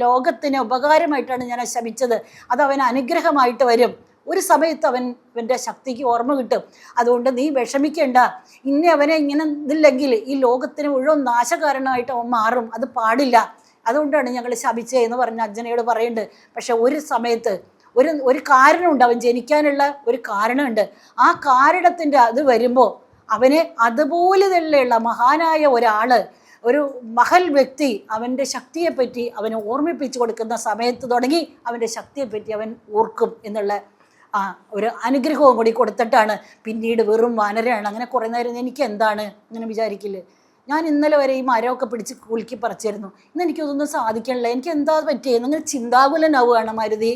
ലോകത്തിന് ഉപകാരമായിട്ടാണ് ഞാൻ ശപിച്ചത്, അത് അവൻ അനുഗ്രഹമായിട്ട് വരും. ഒരു സമയത്ത് അവൻ്റെ ശക്തിക്ക് ഓർമ്മ കിട്ടും. അതുകൊണ്ട് നീ വിഷമിക്കേണ്ട, ഇനി അവനെ ഇങ്ങനെ ഇതില്ലെങ്കിൽ ഈ ലോകത്തിന് മുഴുവൻ നാശകാരണമായിട്ട് അവൻ മാറും, അത് പാടില്ല, അതുകൊണ്ടാണ് ഞങ്ങൾ ശപിച്ചേ എന്ന് പറഞ്ഞ് അഞ്ജനയോട് പറയുന്നുണ്ട്. പക്ഷെ ഒരു സമയത്ത് ഒരു കാരണമുണ്ട്, അവൻ ജനിക്കാനുള്ള ഒരു കാരണമുണ്ട്. ആ കാരണത്തിൻ്റെ അത് വരുമ്പോൾ അവന് അതുപോലെ തന്നെയുള്ള മഹാനായ ഒരു മഹൽ വ്യക്തി അവൻ്റെ ശക്തിയെപ്പറ്റി അവന് ഓർമ്മിപ്പിച്ചു കൊടുക്കുന്ന സമയത്ത് തുടങ്ങി അവൻ്റെ ശക്തിയെപ്പറ്റി അവൻ ഓർക്കും എന്നുള്ള ഒരു അനുഗ്രഹവും കൂടി കൊടുത്തിട്ടാണ് പിന്നീട് വെറും വാനരയാണ്. അങ്ങനെ കുറേ നേരം എനിക്ക് എന്താണ് ഇങ്ങനെ വിചാരിക്കില്ലേ, ഞാൻ ഇന്നലെ വരെ ഈ മരമൊക്കെ പിടിച്ച് കുലുക്കി പറിച്ചിരുന്നു, ഇന്ന് എനിക്കതൊന്നും സാധിക്കണില്ല, എനിക്ക് എന്താ പറ്റിയെന്ന് അങ്ങനെ ചിന്താകുലനാവുകയാണ് മാരുതി.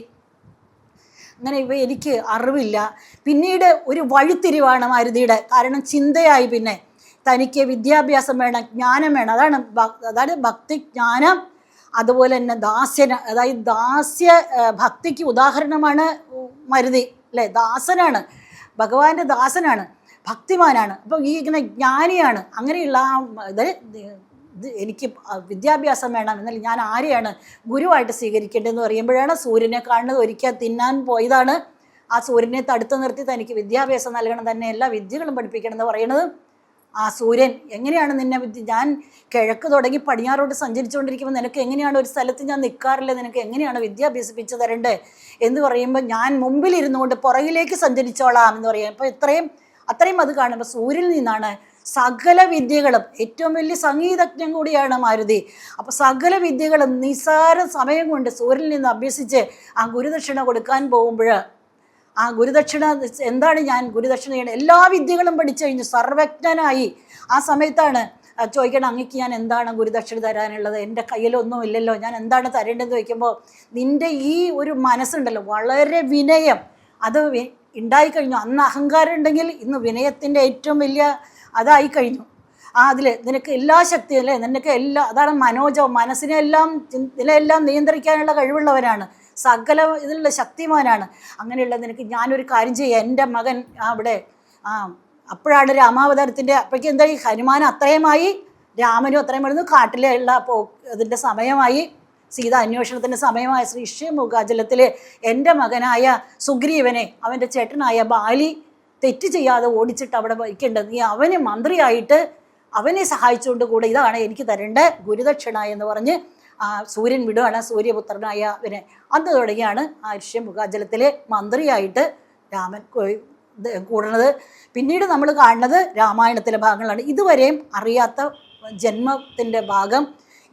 അങ്ങനെ എനിക്ക് അറിവില്ല. പിന്നീട് ഒരു വഴിത്തിരിവാണ് മാരുതിയുടെ. കാരണം ചിന്തയായി, പിന്നെ തനിക്ക് വിദ്യാഭ്യാസം വേണം, ജ്ഞാനം വേണം. അതാണ് ഭക്തി, ജ്ഞാനം, അതുപോലെ തന്നെ അതായത് ഭക്തിക്ക് ഉദാഹരണമാണ് മാരുതി അല്ലേ. ദാസനാണ്, ഭഗവാന്റെ ദാസനാണ്, ഭക്തിമാനാണ്. അപ്പോൾ ഇങ്ങനെ ജ്ഞാനിയാണ്. അങ്ങനെയുള്ള എനിക്ക് വിദ്യാഭ്യാസം വേണം, എന്നാൽ ഞാൻ ആരെയാണ് ഗുരുവായിട്ട് സ്വീകരിക്കേണ്ടതെന്ന് പറയുമ്പോഴാണ് സൂര്യനെ കാണുന്നത്. ഒരിക്കൽ തിന്നാൻ പോയതാണ്, ആ സൂര്യനെ തടുത്തു നിർത്തി തനിക്ക് വിദ്യാഭ്യാസം നൽകണം, തന്നെ എല്ലാ വിദ്യകളും പഠിപ്പിക്കണം എന്ന് പറയുന്നത്. ആ സൂര്യൻ എങ്ങനെയാണ് ഞാൻ കിഴക്ക് തുടങ്ങി പടിഞ്ഞാറോട്ട് സഞ്ചരിച്ചുകൊണ്ടിരിക്കുമ്പോൾ നിനക്ക് എങ്ങനെയാണ് ഒരു സ്ഥലത്ത് ഞാൻ നിൽക്കാറില്ല, നിനക്ക് എങ്ങനെയാണ് വിദ്യ അഭ്യസിപ്പിച്ചു തരണ്ടേ എന്ന് പറയുമ്പോൾ ഞാൻ മുമ്പിലിരുന്നുകൊണ്ട് പുറകിലേക്ക് സഞ്ചരിച്ചോളാം എന്ന് പറയാം. അപ്പോൾ അത്രയും അത് കാണുമ്പോൾ സൂര്യനിൽ നിന്നാണ് സകല വിദ്യകളും. ഏറ്റവും വലിയ സംഗീതജ്ഞൻ കൂടിയാണ് മാരുതി. അപ്പോൾ സകല വിദ്യകളും നിസ്സാര സമയം കൊണ്ട് സൂര്യനിൽ നിന്ന് അഭ്യസിച്ച് ആ ഗുരുദക്ഷിണ കൊടുക്കാൻ പോകുമ്പോൾ ആ ഗുരുദക്ഷിണ എന്താണ്, ഞാൻ ഗുരുദക്ഷിണ ചെയ്യണം, എല്ലാ വിദ്യകളും പഠിച്ചു കഴിഞ്ഞു, സർവജ്ഞനായി. ആ സമയത്താണ് ചോദിക്കണം അങ്ങക്ക് ഞാൻ എന്താണ് ഗുരുദക്ഷിണ തരാനുള്ളത്, എൻ്റെ കയ്യിലൊന്നും ഇല്ലല്ലോ, ഞാൻ എന്താണ് തരേണ്ടതെന്ന് ചോദിക്കുമ്പോൾ നിൻ്റെ ഈ ഒരു മനസ്സുണ്ടല്ലോ, വളരെ വിനയം അത് ഉണ്ടായിക്കഴിഞ്ഞു. അന്ന് അഹങ്കാരം ഉണ്ടെങ്കിൽ ഇന്ന് വിനയത്തിൻ്റെ ഏറ്റവും വലിയ അതായി കഴിഞ്ഞു. അതിൽ നിനക്ക് എല്ലാ ശക്തിയും അല്ലേ, നിനക്ക് അതാണ് മനോജവും, ഇതിലെല്ലാം നിയന്ത്രിക്കാനുള്ള കഴിവുള്ളവരാണ്, സകല ഇതിലുള്ള ശക്തിമാനാണ്. അങ്ങനെയുള്ള നിനക്ക് ഞാനൊരു കാര്യം ചെയ്യാം, എൻ്റെ മകൻ അവിടെ അപ്പോഴാണ് രാമാവതാരത്തിൻ്റെ അപ്പോഴേക്കും എന്താ ഈ ഹനുമാൻ അത്രയുമായി, രാമനും അത്രയും വരുന്നു, കാട്ടിലുള്ള അതിൻ്റെ സമയമായി, സീത അന്വേഷണത്തിൻ്റെ സമയമായ ശ്രീശ്രീമുഖാചലത്തിൽ എൻ്റെ മകനായ സുഗ്രീവനെ അവൻ്റെ ചേട്ടനായ ബാലി തെറ്റ് ചെയ്യാതെ ഓടിച്ചിട്ട് അവിടെ വയ്ക്കേണ്ടത്, നീ അവന് മന്ത്രിയായിട്ട് അവനെ സഹായിച്ചുകൊണ്ട് കൂടെ ഇതാണ് എനിക്ക് തരേണ്ട ഗുരുദക്ഷിണ എന്ന് പറഞ്ഞ് സൂര്യൻ വിടുകയാണ് സൂര്യപുത്രനായ അവനെ. അന്ന് തുടങ്ങിയാണ് ആ ഋഷ്യമുഖാചലത്തിലെ മന്ത്രിയായിട്ട് രാമൻ കൂടുന്നത്. പിന്നീട് നമ്മൾ കാണുന്നത് രാമായണത്തിലെ ഭാഗങ്ങളാണ്. ഇതുവരെയും അറിയാത്ത ജന്മത്തിൻ്റെ ഭാഗം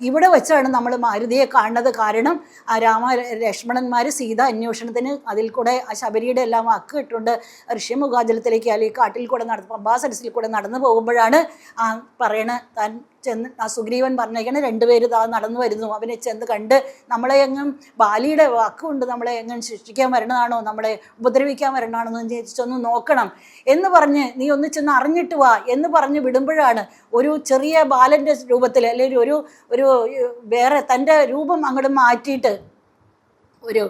ഇവിടെ വെച്ചാണ് നമ്മൾ മാരുതിയെ കാണുന്നത്. കാരണം ലക്ഷ്മണന്മാർ സീത അന്വേഷണത്തിന് അതിൽ കൂടെ ആ ശബരിയുടെ എല്ലാം വാക്ക് ഇട്ടുകൊണ്ട് ഋഷ്യമുഖാചലത്തിലേക്ക് അല്ലെങ്കിൽ കാട്ടിൽ കൂടെ പമ്പാസരസിൽ കൂടെ നടന്നു പോകുമ്പോഴാണ് പറയണ താൻ ചെന്ന് സുഗ്രീവൻ പറഞ്ഞേക്കണ രണ്ടുപേര് നടന്നു വരുന്നു, അവനെ ചെന്ന് കണ്ട് നമ്മളെ എങ്ങും ബാലിയുടെ വാക്കുകൊണ്ട് നമ്മളെ എങ്ങും ശിക്ഷിക്കാൻ വരണതാണോ, നമ്മളെ ഉപദ്രവിക്കാൻ വരണതാണോ എന്ന് ചോദിച്ചൊന്ന് നോക്കണം എന്ന് പറഞ്ഞ് നീ ഒന്ന് ചെന്ന് അറിഞ്ഞിട്ട് വാ എന്ന് പറഞ്ഞ് വിടുമ്പോഴാണ് ഒരു ചെറിയ ബാലൻ്റെ രൂപത്തിൽ അല്ലെങ്കിൽ ഒരു വേറെ തൻ്റെ രൂപം അങ്ങോട്ട് മാറ്റിയിട്ട് ഒരു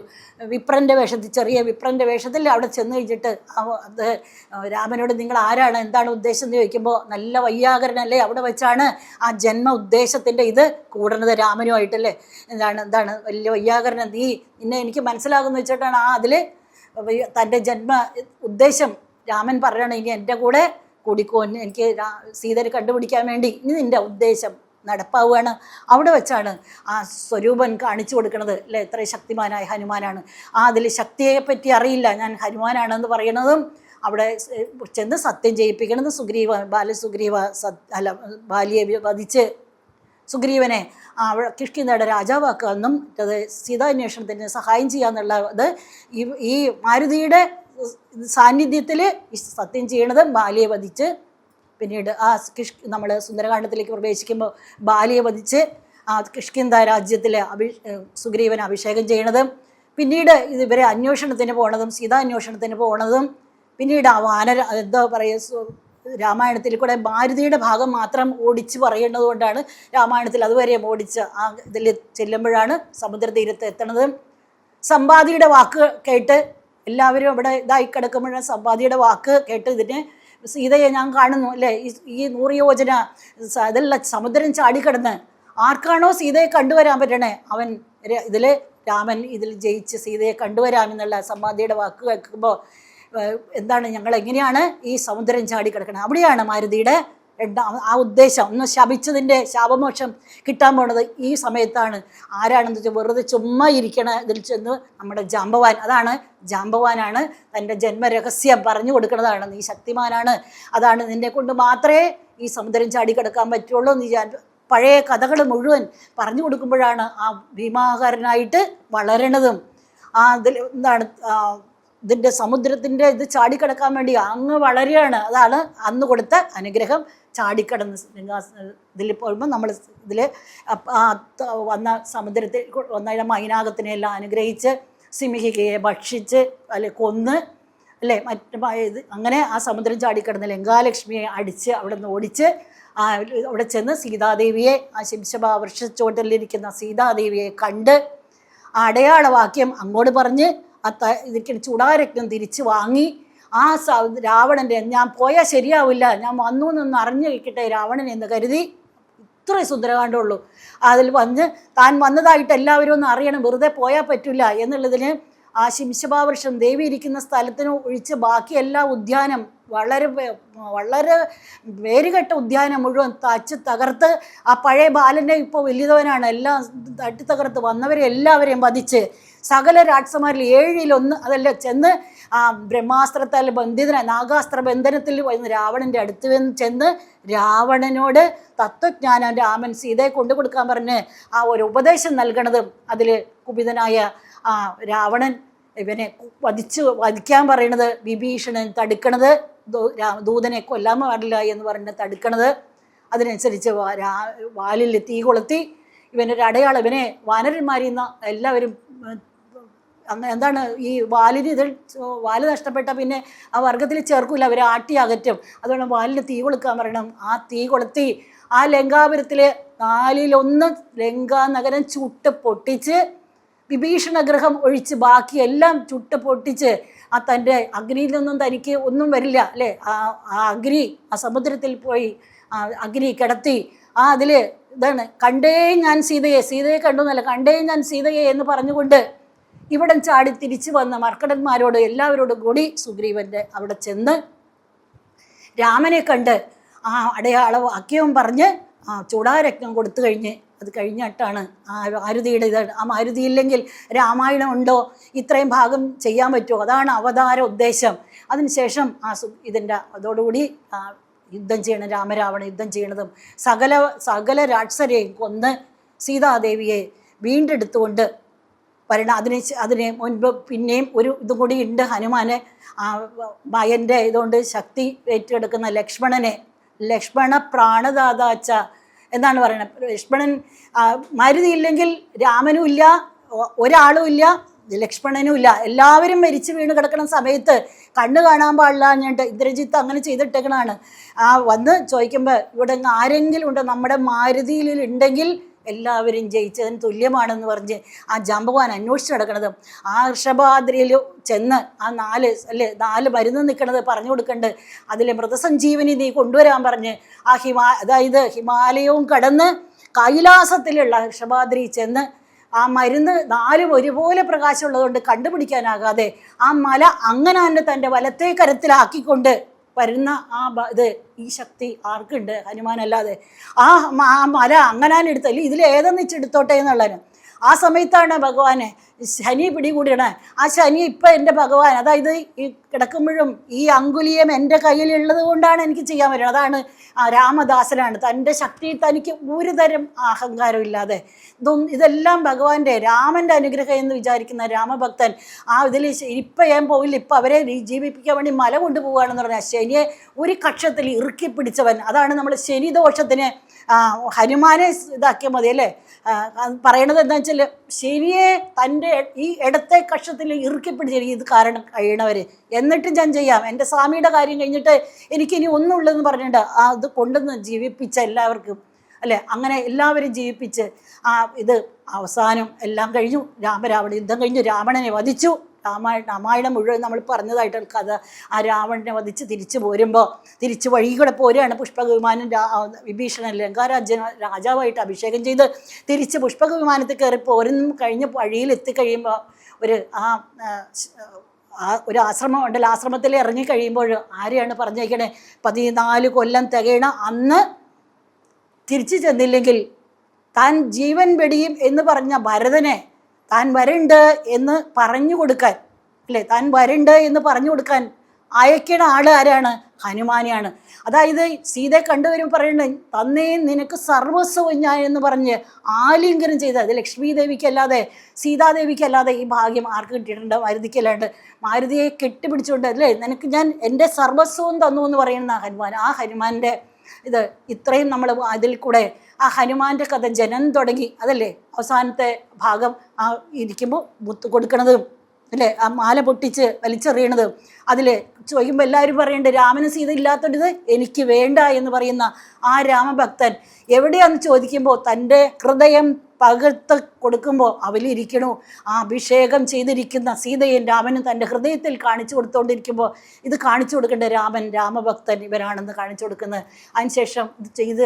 വിപ്രൻ്റെ വേഷത്തിൽ, ചെറിയ വിപ്രൻ്റെ വേഷത്തിൽ അവിടെ ചെന്ന് കഴിഞ്ഞിട്ട് അത് രാമനോട് നിങ്ങൾ ആരാണ്, എന്താണ് ഉദ്ദേശം എന്ന് ചോദിക്കുമ്പോൾ നല്ല വയ്യാകരനല്ലേ, അവിടെ വെച്ചാണ് ആ ജന്മ ഉദ്ദേശത്തിൻ്റെ ഇത് കൂടുന്നത് രാമനുമായിട്ടല്ലേ. എന്താണ് വലിയ വയ്യാകരൻ, നിന്നെ എനിക്ക് മനസ്സിലാകുമെന്ന് വെച്ചിട്ടാണ് അതിൽ തൻ്റെ ജന്മ ഉദ്ദേശം രാമൻ പറയണം, ഇനി എൻ്റെ കൂടെ കൂടിക്കോ, എനിക്ക് സീതയെ കണ്ടുപിടിക്കാൻ വേണ്ടി ഇനി നിൻ്റെ ഉദ്ദേശം നടപ്പാവുകയാണ്. അവിടെ വെച്ചാണ് ആ സ്വരൂപൻ കാണിച്ചു കൊടുക്കുന്നത് അല്ലേ, എത്ര ശക്തിമാനായ ഹനുമാനാണ്. അതിൽ ശക്തിയെ പറ്റി അറിയില്ല, ഞാൻ ഹനുമാനാണെന്ന് പറയണതും അവിടെ ചെന്ന് സത്യം ചെയ്യിപ്പിക്കണത് ബാലിയെ വധിച്ച് സുഗ്രീവനെ അവിടെ കിഷ്കിന്ധയുടെ രാജാവാക്കാമെന്നും അത് സീതാന്വേഷണത്തിന് സഹായം ചെയ്യാന്നുള്ളത് ഈ മാരുതിയുടെ സാന്നിധ്യത്തിൽ സത്യം ചെയ്യണത് ബാലിയെ വധിച്ച്, പിന്നീട് നമ്മൾ സുന്ദരകാണ്ഡത്തിലേക്ക് പ്രവേശിക്കുമ്പോൾ ബാലിയെ വധിച്ച് ആ കിഷ്കിന്ധ രാജ്യത്തിൽ സുഗ്രീവൻ അഭിഷേകം ചെയ്യണതും, പിന്നീട് ഇവരെ അന്വേഷണത്തിന് പോണതും സീതാന്വേഷണത്തിന് പോണതും, പിന്നീട് ആ എന്താ പറയുക, രാമായണത്തിൽ കൂടെ മാരുതിയുടെ ഭാഗം മാത്രം ഓടിച്ച് പറയേണ്ടത് കൊണ്ടാണ് രാമായണത്തിൽ അതുവരെ ഓടിച്ച് ആ ഇതിൽ ചെല്ലുമ്പോഴാണ് സമുദ്രതീരത്ത് എത്തണത്. സമ്പാദിയുടെ വാക്ക് കേട്ട് എല്ലാവരും അവിടെ ഇതായി കിടക്കുമ്പോഴാണ് സമ്പാദിയുടെ വാക്ക് കേട്ട് ഇതിന് സീതയെ ഞാൻ കാണുന്നു അല്ലേ, ഈ 100 യോജന ഇതെല്ലാം സമുദ്രം ചാടിക്കിടന്ന് ആർക്കാണോ സീതയെ കണ്ടുവരാൻ പറ്റണേ അവൻ ഇതിൽ രാമൻ ഇതിൽ ജയിച്ച് സീതയെ കണ്ടുവരാമെന്നുള്ള സമ്പാദിയുടെ വാക്ക് കേൾക്കുമ്പോൾ എന്താണ്, ഞങ്ങൾ എങ്ങനെയാണ് ഈ സമുദ്രം ചാടിക്കിടക്കണം. അവിടെയാണ് മാരുതിയുടെ ആ ഉദ്ദേശം, ഒന്ന് ശപിച്ചതിൻ്റെ ശാപമോക്ഷം കിട്ടാൻ പോണത് ഈ സമയത്താണ്. ആരാണെന്ന് വെച്ചാൽ വെറുതെ ചുമ്മാ ഇരിക്കണ ഇതിൽ ചെന്ന് നമ്മുടെ ജാമ്പവാൻ, അതാണ് ജാമ്പവാനാണ് തൻ്റെ ജന്മരഹസ്യം പറഞ്ഞു കൊടുക്കുന്നതാണ്. നീ ശക്തിമാനാണ്, അതാണ് നിന്നെ കൊണ്ട് മാത്രമേ ഈ സമുദ്രം ചാടിക്കിടക്കാൻ പറ്റുള്ളൂ. നീ പഴയ കഥകൾ മുഴുവൻ പറഞ്ഞു കൊടുക്കുമ്പോഴാണ് ആ ഭീമാകാരനായിട്ട് വളരണതും. ഇതിൽ എന്താണ് ഇതിൻ്റെ സമുദ്രത്തിൻ്റെ ഇത് ചാടിക്കിടക്കാൻ വേണ്ടി അങ്ങ് വളരെയാണ്. അതാണ് അന്ന് കൊടുത്ത അനുഗ്രഹം. ചാടിക്കടന്ന് ഇതിൽ പോകുമ്പോൾ നമ്മൾ ഇതിൽ വന്ന സമുദ്രത്തിൽ വന്ന മൈനാകത്തിനെ എല്ലാം അനുഗ്രഹിച്ച് സിംഹികയെ ഭക്ഷിച്ച് അല്ലെ കൊന്ന് അല്ലേ ഇത് അങ്ങനെ ആ സമുദ്രം ചാടിക്കിടന്ന് ലങ്കാലക്ഷ്മിയെ അടിച്ച് അവിടെ നിന്ന് ഓടിച്ച് അവിടെ ചെന്ന് സീതാദേവിയെ ആ ശിംശബാ വൃക്ഷച്ചോട്ടിലിരിക്കുന്ന സീതാദേവിയെ കണ്ട് ആ അടയാളവാക്യം അങ്ങോട്ട് പറഞ്ഞ് ഇതിക്ക് ചൂടാരക്തം തിരിച്ച് വാങ്ങി ആ രാവണൻ്റെ ഞാൻ പോയാൽ ശരിയാവില്ല, ഞാൻ വന്നു എന്നൊന്ന് അറിഞ്ഞു വയ്ക്കട്ടെ രാവണൻ എന്ന് കരുതി. ഇത്രേ സുന്ദരകാണ്ഡമുള്ളൂ. അതിൽ താൻ വന്നതായിട്ട് എല്ലാവരും ഒന്ന് അറിയണം, വെറുതെ പോയാൽ പറ്റില്ല എന്നുള്ളതിന് ആ ശിംശബാവൃക്ഷം ദേവി ഇരിക്കുന്ന സ്ഥലത്തിന് ഒഴിച്ച് ബാക്കി എല്ലാ ഉദ്യാനം വളരെ വളരെ വേരുകെട്ട ഉദ്യാനം മുഴുവൻ തകർത്ത് ആ പഴയ ബാലൻ്റെ ഇപ്പോൾ വലിയതവനാണ് എല്ലാം തട്ടിത്തകർത്ത് വന്നവരെ എല്ലാവരെയും വധിച്ച് സകല രാക്ഷസന്മാരിൽ 7-1 അതെല്ലാം ചെന്ന് ആ ബ്രഹ്മാസ്ത്രത്താൽ നാഗാസ്ത്ര ബന്ധനത്തിൽ വന്ന് രാവണൻ്റെ അടുത്ത് ചെന്ന് രാവണനോട് തത്വജ്ഞാനം രാമൻ സീതയെ കൊണ്ടു കൊടുക്കാൻ പറഞ്ഞ് ആ ഒരു ഉപദേശം നൽകണതും അതിൽ കുപിതനായ ആ രാവണൻ ഇവനെ വധിക്കാൻ പറയണത് വിഭീഷണൻ തടുക്കണത്, ദൂതനെ കൊല്ലാൻ പാടില്ല എന്ന് പറഞ്ഞ് തടുക്കണത്, അതിനനുസരിച്ച് വാലിൽ തീ കൊളുത്തി ഇവനൊരു അടയാളം, ഇവനെ വാനരന്മാരിൽ നിന്ന് എല്ലാവരും എന്താണ് ഈ വാല് നഷ്ടപ്പെട്ട പിന്നെ ആ വർഗത്തിൽ ചേർക്കില്ല, അവരെ ആട്ടി അകറ്റും. അതുകൊണ്ട് വാലിന് തീ കൊളുക്കാൻ പറയണം. ആ തീ കൊളുത്തി ആ ലങ്കാപുരത്തിലെ 4-1 ലങ്കാ നഗരം ചുട്ട് പൊട്ടിച്ച് വിഭീഷണഗ്രഹം ഒഴിച്ച് ബാക്കി എല്ലാം ചുട്ട് പൊട്ടിച്ച് ആ തൻ്റെ അഗ്നിയിൽ നിന്നും തനിക്ക് ഒന്നും വരില്ല അല്ലേ, ആ അഗ്നി ആ സമുദ്രത്തിൽ പോയി അഗ്നി കിടത്തി അതിൽ ഇതാണ് കണ്ടേ ഞാൻ സീതയെ കണ്ടു എന്നല്ല, കണ്ടേ ഞാൻ സീതയെ എന്ന് പറഞ്ഞുകൊണ്ട് ഇവിടം ചാടി തിരിച്ചു വന്ന മർക്കടന്മാരോട് എല്ലാവരോടും കൂടി സുഗ്രീവൻ്റെ അവിടെ ചെന്ന് രാമനെ കണ്ട് ആ അടയാളവാക്യവും പറഞ്ഞ് ചൂടാരക്തം കൊടുത്തു കഴിഞ്ഞ് അത് കഴിഞ്ഞിട്ടാണ് ആ മാരുതിയുടെ ഇതാണ്. ആ മാരുതി ഇല്ലെങ്കിൽ രാമായണം ഉണ്ടോ, ഇത്രയും ഭാഗം ചെയ്യാൻ പറ്റുമോ? അതാണ് അവതാര ഉദ്ദേശം. അതിനുശേഷം ഇതിൻ്റെ അതോടുകൂടി യുദ്ധം ചെയ്യണം, രാമരാവണ യുദ്ധം ചെയ്യണതും സകല രാക്ഷസരെയും കൊന്ന് സീതാദേവിയെ വീണ്ടെടുത്തുകൊണ്ട് വരണം. അതിന് മുൻപ് പിന്നെയും ഒരു ഇതും കൂടി ഉണ്ട്. ഹനുമാനെ മയൻ്റെ ഇതുകൊണ്ട് ശക്തി ഏറ്റെടുക്കുന്ന ലക്ഷ്മണ പ്രാണദാതാച്ച എന്നാണ് പറയുന്നത്. ലക്ഷ്മണൻ മാരുതി ഇല്ലെങ്കിൽ രാമനും ഇല്ല, ഒരാളും ഇല്ല, ലക്ഷ്മണനും ഇല്ല. എല്ലാവരും മരിച്ചു വീണ് കിടക്കുന്ന സമയത്ത് കണ്ണ് കാണാൻ പാടില്ല എന്നിട്ട് ഇന്ദ്രജിത്ത് അങ്ങനെ ചെയ്തിട്ടേക്കണാണ്. വന്ന് ചോദിക്കുമ്പോൾ ഇവിടെ ആരെങ്കിലും ഉണ്ടോ നമ്മുടെ മാരുതിയിൽ ഉണ്ടെങ്കിൽ എല്ലാവരും ജയിച്ചതിന് തുല്യമാണെന്ന് പറഞ്ഞ് ആ ജാമ്പവാൻ അന്വേഷിച്ച് നടക്കണത്. ആ വൃഷഭാദ്രിയിൽ ചെന്ന് ആ 4 മരുന്ന് നിൽക്കണത് പറഞ്ഞു കൊടുക്കണ്ട്. അതിലെ മൃതസഞ്ജീവനി നീ കൊണ്ടുവരാൻ പറഞ്ഞ് ആ അതായത് ഹിമാലയവും കടന്ന് കൈലാസത്തിലുള്ള വൃഷഭാദ്രി ചെന്ന് ആ മരുന്ന് 4 ഒരുപോലെ പ്രകാശമുള്ളതുകൊണ്ട് കണ്ടുപിടിക്കാനാകാതെ ആ മല അങ്ങനെ തന്നെ തൻ്റെ വലത്തേ കരത്തിലാക്കിക്കൊണ്ട് വരുന്ന ഈ ശക്തി ആർക്കുണ്ട്? ഹനുമാനല്ലാതെ. ആ മല അങ്ങനെ എടുത്തല്ലേ ഇതിലേതെന്നിച്ചെടുത്തോട്ടെ എന്നുള്ളതിന്. ആ സമയത്താണ് ഭഗവാനെ ശനി പിടികൂടിയാണ്. ആ ശനി ഇപ്പം എൻ്റെ ഭഗവാൻ, അതായത് ഈ കിടക്കുമ്പോഴും ഈ അങ്കുലിയം എൻ്റെ കയ്യിലുള്ളത് കൊണ്ടാണ് എനിക്ക് ചെയ്യാൻ പറ്റുന്നത്. അതാണ് രാമദാസനാണ്. തൻ്റെ ശക്തി തനിക്ക് ഒരു തരം അഹങ്കാരം ഇല്ലാതെ ഇതെല്ലാം ഭഗവാന്റെ രാമൻ്റെ അനുഗ്രഹം എന്ന് വിചാരിക്കുന്ന രാമഭക്തൻ ഇതിൽ ഇപ്പം ഞാൻ പോയില്ല, ഇപ്പം അവരെ ജീവിപ്പിക്കാൻ വേണ്ടി മല കൊണ്ടുപോവുകയാണെന്ന് പറഞ്ഞാൽ ശനിയെ ഒരു കക്ഷത്തിൽ ഇറുക്കി പിടിച്ചവൻ. അതാണ് നമ്മൾ ശനി ദോഷത്തിന് ഹനുമാനെ ഇതാക്കിയാൽ മതി അല്ലേ. പറയണത് എന്താ വെച്ചാൽ ശനിയെ തൻ്റെ ഈ ഇടത്തെ കക്ഷത്തിൽ ഇറുക്കി പിടിച്ചിരിക്കും ഇത് കാരണം കഴിയണവർ. എന്നിട്ട് ഞാൻ ചെയ്യാം, എൻ്റെ സ്വാമിയുടെ കാര്യം കഴിഞ്ഞിട്ട് എനിക്കിനി ഒന്നുള്ളതെന്ന് പറഞ്ഞിട്ട് അത് കൊണ്ടുവന്ന് ജീവിപ്പിച്ച എല്ലാവർക്കും അല്ലേ. അങ്ങനെ എല്ലാവരും ജീവിപ്പിച്ച് ഇത് അവസാനം എല്ലാം കഴിഞ്ഞു. രാമരാവണ യുദ്ധം കഴിഞ്ഞു, രാവണനെ വധിച്ചു. രാമായണം മുഴുവൻ നമ്മൾ പറഞ്ഞതായിട്ടുള്ള കഥ. ആ രാവണനെ വധിച്ച് തിരിച്ചു പോരുമ്പോൾ തിരിച്ച് വഴി കൂടെ പോരുകയാണ് പുഷ്പകവിമാനം. വിഭീഷണൻ രാജാവായിട്ട് അഭിഷേകം ചെയ്ത് തിരിച്ച് പുഷ്പകവിമാനത്തിൽ കയറി പോരുന്നു കഴിഞ്ഞ് വഴിയിൽ എത്തിക്കഴിയുമ്പോൾ ഒരു ആശ്രമം ഉണ്ടല്ലോ, ആശ്രമത്തിൽ ഇറങ്ങിക്കഴിയുമ്പോൾ ആരെയാണ് പറഞ്ഞേക്കണേ? 14 കൊല്ലം തികയണ അന്ന് തിരിച്ചു ചെന്നില്ലെങ്കിൽ താൻ ജീവൻ വെടിയും എന്ന് പറഞ്ഞ ഭരതനെ താൻ വരണ്ട് എന്ന് പറഞ്ഞു കൊടുക്കാൻ അല്ലേ, താൻ വരണ്ട് എന്ന് പറഞ്ഞു കൊടുക്കാൻ അയക്കണ ആൾ ആരാണ്? ഹനുമാനെയാണ്. അതായത് സീതയെ കണ്ടുവരും പറയുന്നത് തന്നേ നിനക്ക് സർവസ്വവും ഞാൻ എന്ന് പറഞ്ഞ് ആലിംഗനം ചെയ്ത്, അത് ലക്ഷ്മി ദേവിക്കല്ലാതെ സീതാദേവിക്കല്ലാതെ ഈ ഭാഗ്യം ആർക്ക് കിട്ടിയിട്ടുണ്ട്? മാരുതിക്കല്ലാണ്ട്. മാരുതിയെ കെട്ടിപ്പിടിച്ചുകൊണ്ട് അല്ലേ നിനക്ക് ഞാൻ എൻ്റെ സർവസ്വവും തന്നു എന്ന് പറയുന്ന ഹനുമാൻ. ആ ഹനുമാൻ്റെ ഇത്രയും നമ്മൾ അതിൽ കൂടെ ആ ഹനുമാന്റെ കഥ ജനം തുടങ്ങി. അതല്ലേ അവസാനത്തെ ഭാഗം ഇരിക്കുമ്പോൾ മുത്ത് കൊടുക്കണതും അല്ലേ, ആ മാല പൊട്ടിച്ച് വലിച്ചെറിയണതും. അതിൽ ചോദിക്കുമ്പോൾ എല്ലാവരും പറയണ്ട് രാമന് സീത ഇല്ലാത്തത് എനിക്ക് വേണ്ട എന്ന് പറയുന്ന ആ രാമഭക്തൻ എവിടെയാണെന്ന് ചോദിക്കുമ്പോൾ തൻ്റെ ഹൃദയം പകർത്ത് കൊടുക്കുമ്പോൾ അവലിരിക്കണു ആ അഭിഷേകം ചെയ്തിരിക്കുന്ന സീതയും രാമനും തൻ്റെ ഹൃദയത്തിൽ കാണിച്ചു കൊടുത്തുകൊണ്ടിരിക്കുമ്പോൾ ഇത് കാണിച്ചു കൊടുക്കേണ്ട രാമഭക്തൻ ഇവരാണെന്ന് കാണിച്ചു കൊടുക്കുന്നത്. അതിനുശേഷം ഇത് ചെയ്ത്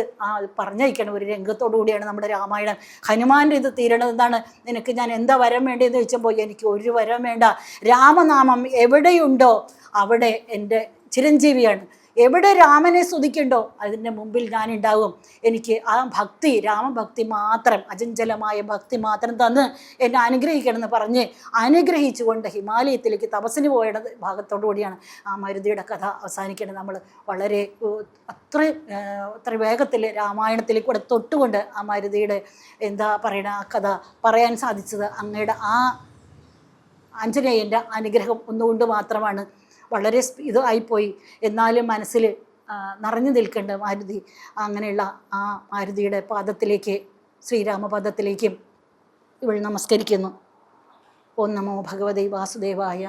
പറഞ്ഞയക്കണം ഒരു രംഗത്തോടു കൂടിയാണ് നമ്മുടെ രാമായണം. ഹനുമാൻ്റെ ഇത് തീരണതെന്നാണ്. നിനക്ക് ഞാൻ എന്താ വരം വേണ്ടതെന്ന് ചോദിച്ചപ്പോൾ എനിക്ക് ഒരു വരം വേണ്ട, രാമനാമം എവിടെയുണ്ടോ അവിടെ എൻ്റെ ചിരഞ്ജീവിയാണ്. എവിടെ രാമനെ സ്തുതിക്കുന്നുണ്ടോ അതിൻ്റെ മുമ്പിൽ ഞാനുണ്ടാകും. എനിക്ക് ആ ഭക്തി, രാമഭക്തി മാത്രം, അചഞ്ചലമായ ഭക്തി മാത്രം തന്ന് എന്നെ അനുഗ്രഹിക്കണമെന്ന് പറഞ്ഞ് അനുഗ്രഹിച്ചുകൊണ്ട് ഹിമാലയത്തിലേക്ക് തപസ്സിന് പോയ ഭാഗത്തോടു കൂടിയാണ് ആ മാരുതിയുടെ കഥ അവസാനിക്കേണ്ടത്. നമ്മൾ വളരെ അത്ര വേഗത്തിൽ രാമായണത്തിലേക്ക് കൂടെ തൊട്ടുകൊണ്ട് ആ മാരുതിയുടെ എന്താ പറയണ ആ കഥ പറയാൻ സാധിച്ചത് അങ്ങയുടെ ആ ആഞ്ജനേയൻ്റെ അനുഗ്രഹം ഒന്നുകൊണ്ട് മാത്രമാണ്. വളരെ ആയിപ്പോയി, എന്നാലും മനസ്സിൽ നിറഞ്ഞു നിൽക്കേണ്ട മാരുതി. അങ്ങനെയുള്ള ആ മാരുതിയുടെ പാദത്തിലേക്ക്, ശ്രീരാമപാദത്തിലേക്കും ഇവൾ നമസ്കരിക്കുന്നു. ഓം നമോ ഭഗവതേ വാസുദേവായ.